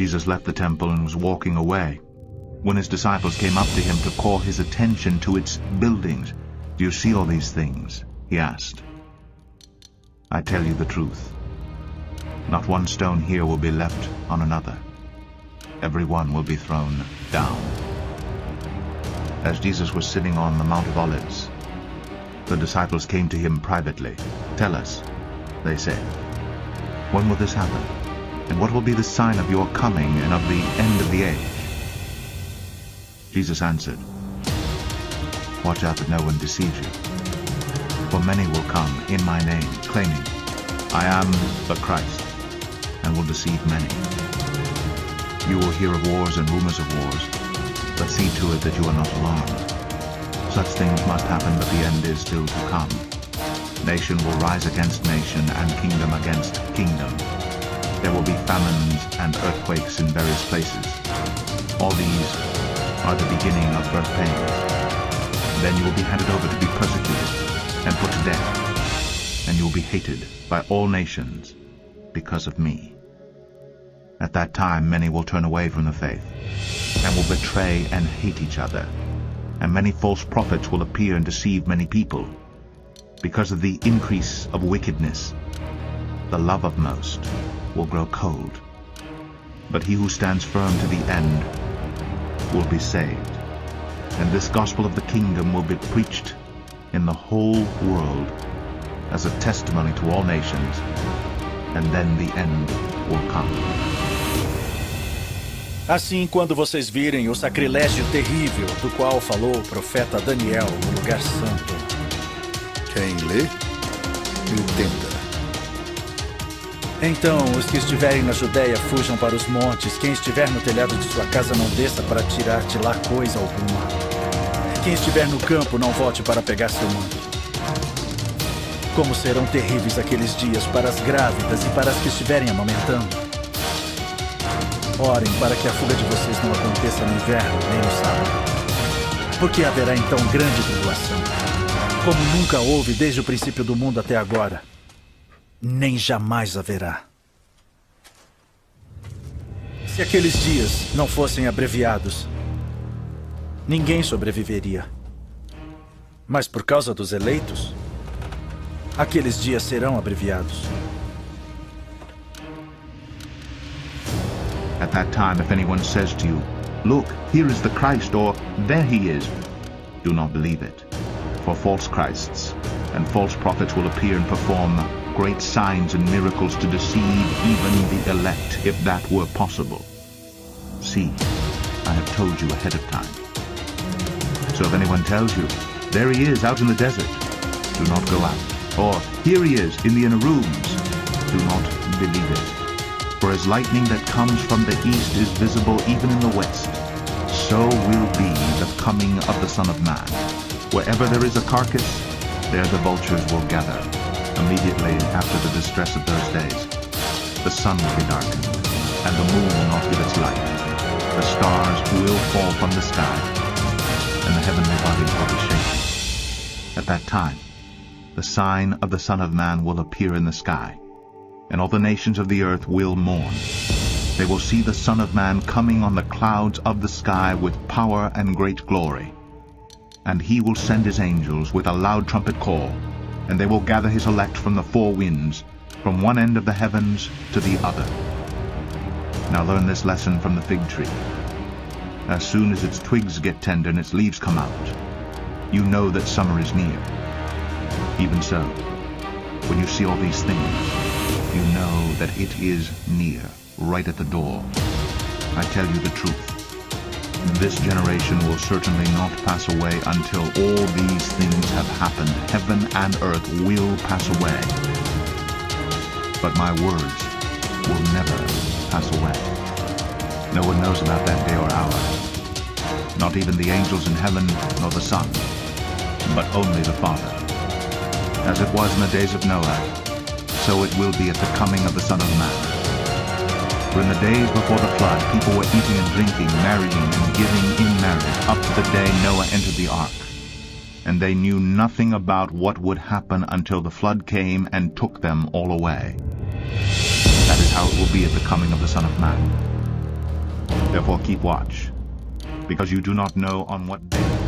Jesus left the temple and was walking away, when his disciples came up to him to call his attention to its buildings. "Do you see all these things?" he asked. "I tell you the truth. Not one stone here will be left on another. Every one will be thrown down." As Jesus was sitting on the Mount of Olives, the disciples came to him privately. "Tell us," they said, "when will this happen? And what will be the sign of your coming and of the end of the age?" Jesus answered, "Watch out that no one deceives you. For many will come in my name, claiming, 'I am the Christ,' and will deceive many. You will hear of wars and rumors of wars, but see to it that you are not alarmed. Such things must happen, but the end is still to come. Nation will rise against nation, and kingdom against kingdom. There will be famines and earthquakes in various places. All these are the beginning of birth pains. Then you will be handed over to be persecuted and put to death, and you will be hated by all nations because of me. At that time many will turn away from the faith, and will betray and hate each other, and many false prophets will appear and deceive many people. Because of the increase of wickedness, the love of most will grow cold. But he who stands firm to the end will be saved. And this gospel of the kingdom will be preached in the whole world as a testimony to all nations, and then the end will come." Assim, quando vocês virem o sacrilégio terrível do qual falou o profeta Daniel no lugar santo. Quem lê, entenda. Então, os que estiverem na Judéia fujam para os montes. Quem estiver no telhado de sua casa não desça para tirar de lá coisa alguma. Quem estiver no campo não volte para pegar seu manto. Como serão terríveis aqueles dias para as grávidas e para as que estiverem amamentando. Orem para que a fuga de vocês não aconteça no inverno nem no sábado. Porque haverá então grande tribulação, como nunca houve desde o princípio do mundo até agora, nem jamais haverá. Se aqueles dias não fossem abreviados, ninguém sobreviveria. Mas por causa dos eleitos, aqueles dias serão abreviados. At that time, if anyone says to you, "Look, here is the Christ," or "There he is," do not believe it. For false Christs and false prophets will appear and perform great signs and miracles to deceive even the elect, if that were possible. See, I have told you ahead of time. So if anyone tells you, "There he is out in the desert," do not go out. Or, "Here he is in the inner rooms," do not believe it. For as lightning that comes from the east is visible even in the west, so will be the coming of the Son of Man. Wherever there is a carcass, there the vultures will gather. Immediately after the distress of those days, the sun will be darkened, and the moon will not give its light. The stars will fall from the sky, and the heavenly bodies will be shaken. At that time, the sign of the Son of Man will appear in the sky, and all the nations of the earth will mourn. They will see the Son of Man coming on the clouds of the sky with power and great glory. And he will send his angels with a loud trumpet call, and they will gather his elect from the four winds, from one end of the heavens to the other. Now learn this lesson from the fig tree. As soon as its twigs get tender and its leaves come out, you know that summer is near. Even so, when you see all these things, you know that it is near, right at the door. I tell you the truth. This generation will certainly not pass away until all these things have happened. Heaven and earth will pass away, but my words will never pass away. No one knows about that day or hour, not even the angels in heaven nor the Son, but only the Father. As it was in the days of Noah, so it will be at the coming of the Son of Man. For in the days before the flood, people were eating and drinking, marrying and giving in marriage, up to the day Noah entered the ark. And they knew nothing about what would happen until the flood came and took them all away. That is how it will be at the coming of the Son of Man. Therefore keep watch, because you do not know on what day